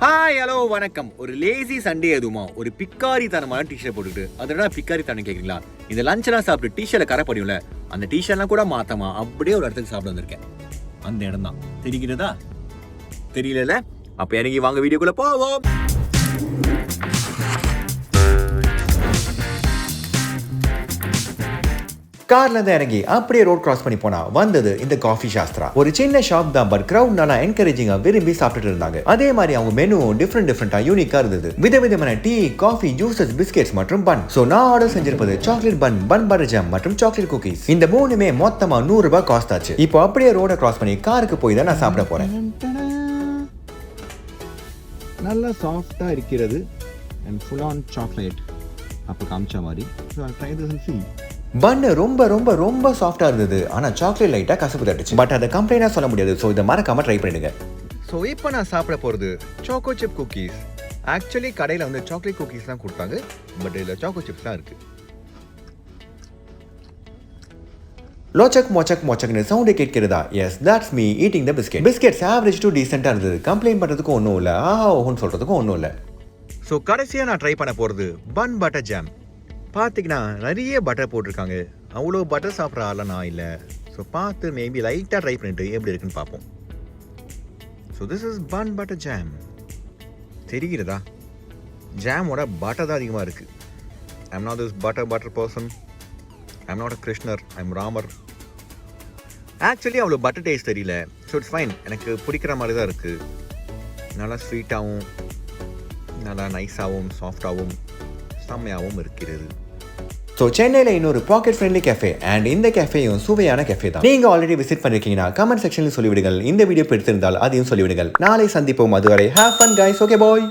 Hi hello வணக்கம். ஒரு lazy Sunday எதுவுமா ஒரு பிக்காரித்தனமான டிஷர்ட் போட்டுட்டு அதனால பிக்காரித்தனம் கேட்குறீங்களா? இந்த லஞ்செல்லாம் சாப்பிட்டு டிஷர்ட்டை கரை படியும்ல, அந்த டிஷர்ட்லாம் கூட மாத்தமா அப்படியே ஒரு இடத்துக்கு சாப்பிட வந்திருக்கேன். அந்த இடம் தான் தெரிகிறதா? தெரியல. அப்ப இறங்கி வாங்க வீடியோக்குள்ள போவோம். கார்ல இருந்து இறங்கி அப்படியே ரோட் கிராஸ் பண்ணி போனா வந்தது இந்த காஃபி சாஸ்திரா. ஒரு சின்ன ஷாப் தான், பட் கிரௌட் நல்லா என்கரேஜிங்கா விரும்பி சாப்பிட்டுட்டு இருந்தாங்க. அதே மாதிரி அவங்க மெனுவும் டிஃப்ரெண்டா யூனிக்கா இருந்தது. விதவிதமான டீ, காஃபி, ஜூசஸ், பிஸ்கெட்ஸ் மற்றும் பன். சோ நான் ஆர்டர் செஞ்சிருப்பது சாக்லேட் பன், பன் பட்டர் ஜாம் மற்றும் சாக்லேட் குக்கீஸ். இந்த மூணுமே மொத்தமா 100 ரூபாய் காஸ்ட் ஆச்சு. இப்போ அப்படியே ரோட கிராஸ் பண்ணி காருக்கு போய் தான் நான் சாப்பிட போறேன். நல்லா சாஃப்டா இருக்கிறது and full on chocolate. அப்ப காமிச்ச மாதிரி. So I'll try this and see. பன் ரொம்ப ரொம்ப ரொம்ப சாஃப்டா இருந்தது. ஆனா சாக்லேட் லைட்டா கசப்பு தட்டுச்சு. பட் அதை கம்ப்ளைண்டா சொல்ல முடியாது. சோ இதை மறக்காம ட்ரை பண்ணிடுங்க. சோ இப்போ நான் சாப்பிட போறது சாக்கோ சிப் குக்கீஸ். ஆக்சுவலி கடையில வந்து சாக்லேட் குக்கீஸ் தான் கொடுத்தாங்க, பட் இதுல சாக்கோ சிப்ஸ் தான் இருக்கு. லோச்சக் மொச்சக் மொச்சக்னு சவுண்ட் கேட்கிறதா? Yes, that's me eating the biscuit. Biscuits average to டீசென்ட்டா இருந்தது. கம்ப்ளைண்ட் பண்றதுக்கும் ஒன்றும் இல்லை, ஆஹா ஓஹோன்னு சொல்றதுக்கும் ஒன்றும் இல்லை. ஸோ கடைசியாக நான் ட்ரை பண்ண போகிறது பன் பட்டர் ஜாம். பார்த்தீங்கன்னா நிறைய பட்டர் போட்டிருக்காங்க. அவ்வளோ பட்டர் சாப்பிட்ற ஆளெலாம் நான் இல்லை. ஸோ பார்த்து மேபி லைட்டாக ட்ரை பண்ணிட்டு எப்படி இருக்குன்னு பார்ப்போம். So this is bun butter jam. தெரிகிறதா? ஜாமோட பட்டர் தான் அதிகமாக இருக்குது. I'm not this butter person. I'm not a கிருஷ்ணர், ஐம் ராமர். ஆக்சுவலி அவ்வளோ பட்டர் டேஸ்ட் தெரியல. So it's fine. எனக்கு பிடிக்கிற மாதிரி தான் இருக்குது. நல்லா ஸ்வீட்டாகவும் நல்லா நைஸாகவும் சாஃப்டாகவும் செம்மையாகவும் இருக்கிறது. ஸோ சென்னையில் இன்னொரு பாக்கெட் ஃப்ரெண்ட்லி கேஃபே அண்ட் இந்த கேஃபேயும் சுவையான கேஃபே தான். நீங்கள் ஆல்ரெடி விசிட் பண்ணிருக்கீங்கன்னா கமெண்ட் செக்ஷனில் சொல்லிவிடுங்கள். இந்த வீடியோ பிடித்திருந்தால் அதையும் சொல்லிவிடுங்கள். நாளை சந்திப்போம். அதுவரை have fun guys. Okay bye.